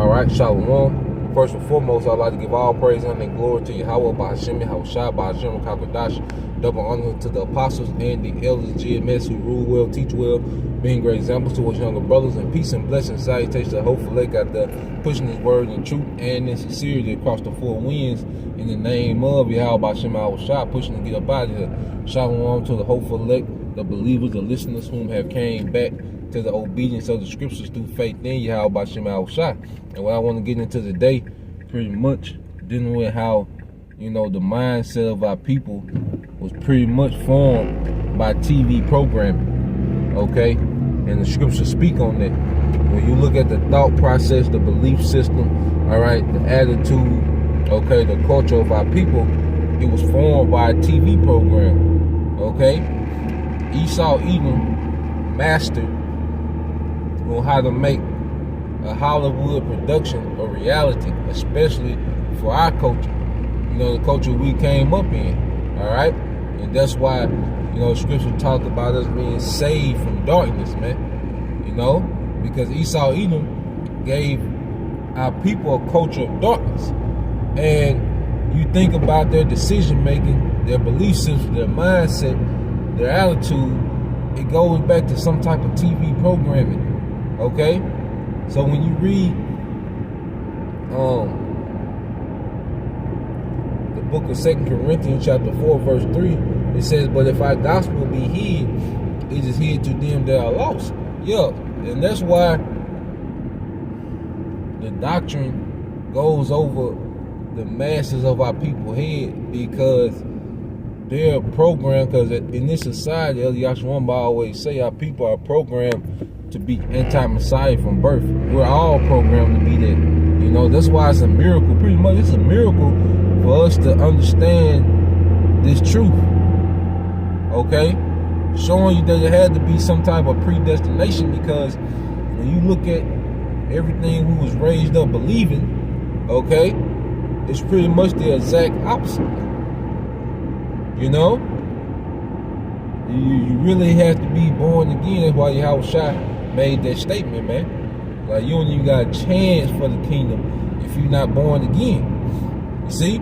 All right, Shalom. First and foremost, I'd like to give all praise and glory to Yahweh, Bahashim, Yahushua, Bahashim, Kakadash. Double honor to the apostles and the elders of GMS who rule well, teach well, being great examples to us younger brothers, and peace and blessings, salutations to hopeful lake out there, pushing his word in truth and in sincerity across the four winds in the name of Yahweh, Bahashim, Yahushua, pushing to get up out of here. Shalom to the hopeful lake, the believers, the listeners whom have came back to the obedience of the scriptures through faith in Yahweh Bashim Al-Shah. And what I want to get into today, pretty much dealing with how, the mindset of our people was pretty much formed by TV programming, okay? And the scriptures speak on that. When you look at the thought process, the belief system, all right, the attitude, okay, the culture of our people, it was formed by a TV program, okay? Esau Edom mastered on how to make a Hollywood production a reality, especially for our culture, the culture we came up in, all right? And that's why, scripture talk about us being saved from darkness, man, because Esau Edom gave our people a culture of darkness. And you think about their decision making, their belief system, their mindset, their attitude, it goes back to some type of TV programming. Okay, so when you read the book of 2 Corinthians chapter 4 verse 3, it says, but if our gospel be hid, it is hid to them that are lost. Yeah, and that's why the doctrine goes over the masses of our people's head, because they're programmed, because in this society, as Yahshua always say, our people are programmed to be anti-Messiah from birth. We're all programmed to be that. That's why it's a miracle. Pretty much it's a miracle for us to understand this truth. Okay? Showing you that it had to be some type of predestination, because when you look at everything we was raised up believing, okay, it's pretty much the exact opposite. You really have to be born again. That's why Yahushua made that statement, man. Like, you don't even got a chance for the kingdom if you're not born again. You see?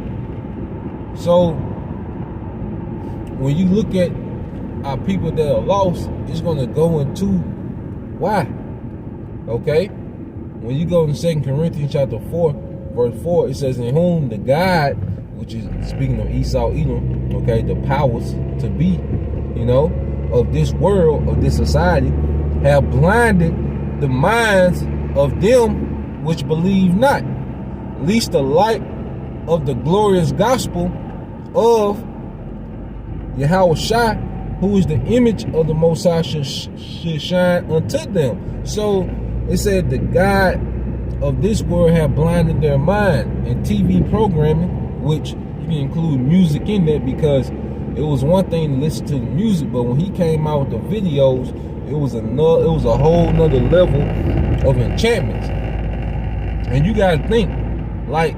So, when you look at our people that are lost, it's going to go into why. Okay? When you go in 2 Corinthians chapter 4, verse 4, it says, in whom the God, which is speaking of Esau Edom, okay, the powers to be, of this world, of this society, have blinded the minds of them which believe not, lest the light of the glorious gospel of Yahushua, who is the image of the Most High, should shine unto them. So it said the God of this world have blinded their mind. And TV programming, which you can include music in that, because it was one thing to listen to the music, but when he came out with the videos, it was a whole nother level of enchantment. And you gotta think, like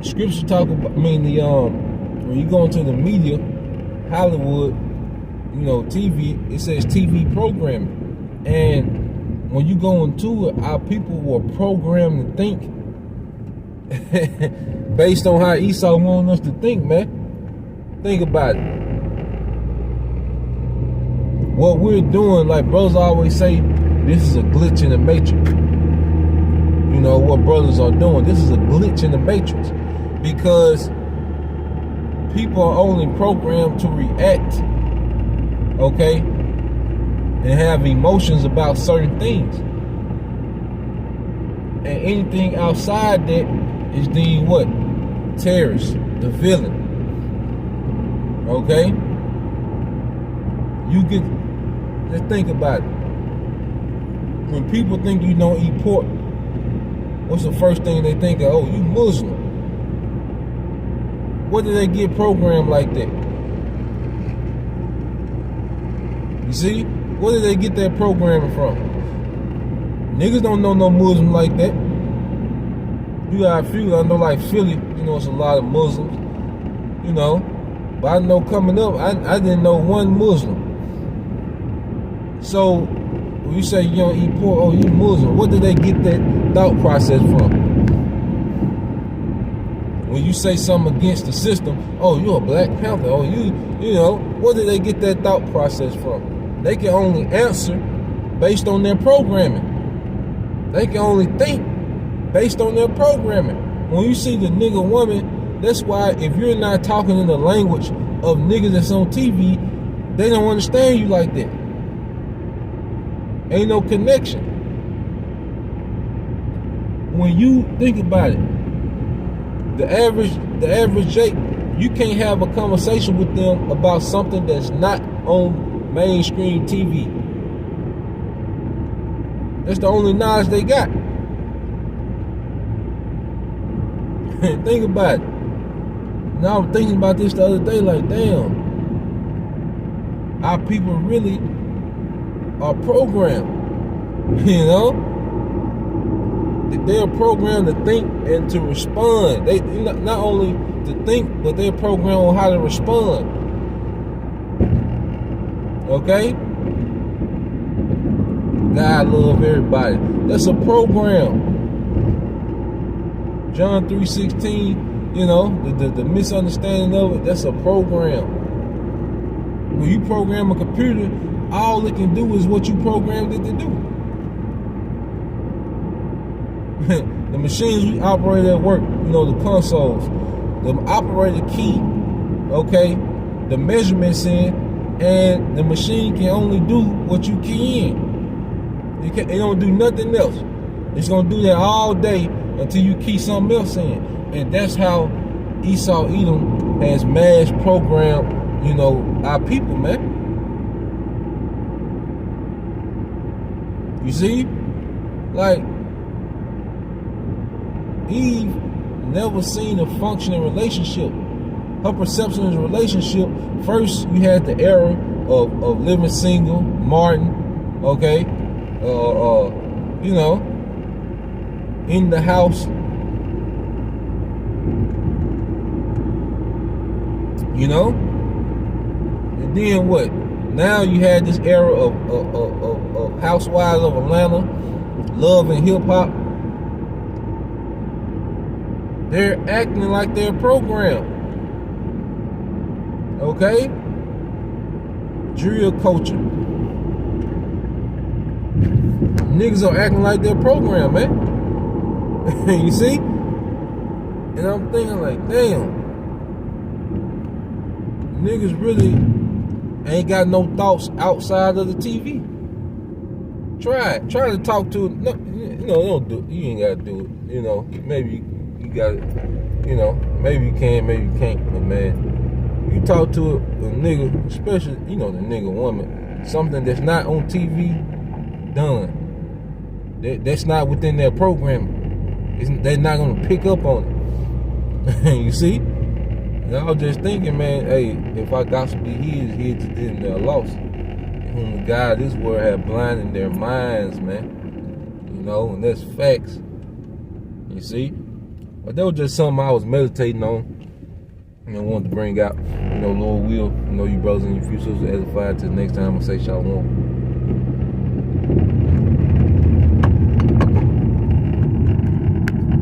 scripture talk about, when you go into the media, Hollywood, TV, it says TV programming. And when you go into it, our people were programmed to think based on how Esau wanted us to think, man. Think about it. What we're doing, like brothers always say, this is a glitch in the matrix. What brothers are doing, this is a glitch in the matrix, because people are only programmed to react, okay, and have emotions about certain things. And anything outside that is deemed what? Terrorist, the villain. Okay? Just think about it. When people think you don't eat pork, what's the first thing they think of? Oh, you Muslim. Where did they get programmed like that? You see? Where did they get that programming from? Niggas don't know no Muslim like that. You got a few, I know, like Philly, it's a lot of Muslims, but I know coming up, I didn't know one Muslim. So when you say you don't eat pork, oh, you Muslim. What did they get that thought process from? When you say something against the system, oh, you're a Black Panther. Oh, you know, what did they get that thought process from? They can only answer based on their programming. They can only think based on their programming. When you see the nigga woman, that's why if you're not talking in the language of niggas that's on TV, they don't understand you like that. Ain't no connection. When you think about it, the average Jake, you can't have a conversation with them about something that's not on mainstream TV. That's the only knowledge they got. Think about it. Now I'm thinking about this the other day, like, damn, our people really are programmed, you know? They're programmed to think and to respond. They not only to think, but they're programmed on how to respond. Okay? God love everybody. That's a program. John 3:16, you know, the misunderstanding of it, that's a program. When you program a computer, all it can do is what you programmed it to do. The machines we operate at work, you know, the consoles, the operator key, okay, the measurements in, and the machine can only do what you key in. It don't do nothing else. It's gonna do that all day until you key something else in. And that's how Esau Edom has mass programmed, you know, our people, man. You see? Like, Eve never seen a functioning relationship. Her perception of a relationship, first you had the era of living single, Martin, okay? You know, in the house, you know? And then what? Now you had this era of Housewives of Atlanta, Love and Hip Hop. They're acting like they're programmed. Okay? Drill culture. Niggas are acting like they're programmed, man. You see? And I'm thinking like, damn. Niggas really ain't got no thoughts outside of the TV. Try it. Try to talk to it. No, you know, don't do it. You ain't gotta do it. You know, maybe you got it. You know, maybe you can, maybe you can't. But man, you talk to a nigga, especially, you know, the nigga woman, something that's not on TV, done. That's not within their programming. They're not gonna pick up on it. You see? And I was just thinking, man, hey, if our gospel be his to them that are lost, whom the God of this world have blinded their minds, man. You know, and that's facts. You see? But that was just something I was meditating on. And I wanted to bring out, you know, Lord will, you know, you brothers and your few sisters edified. Till next time, I say shalom.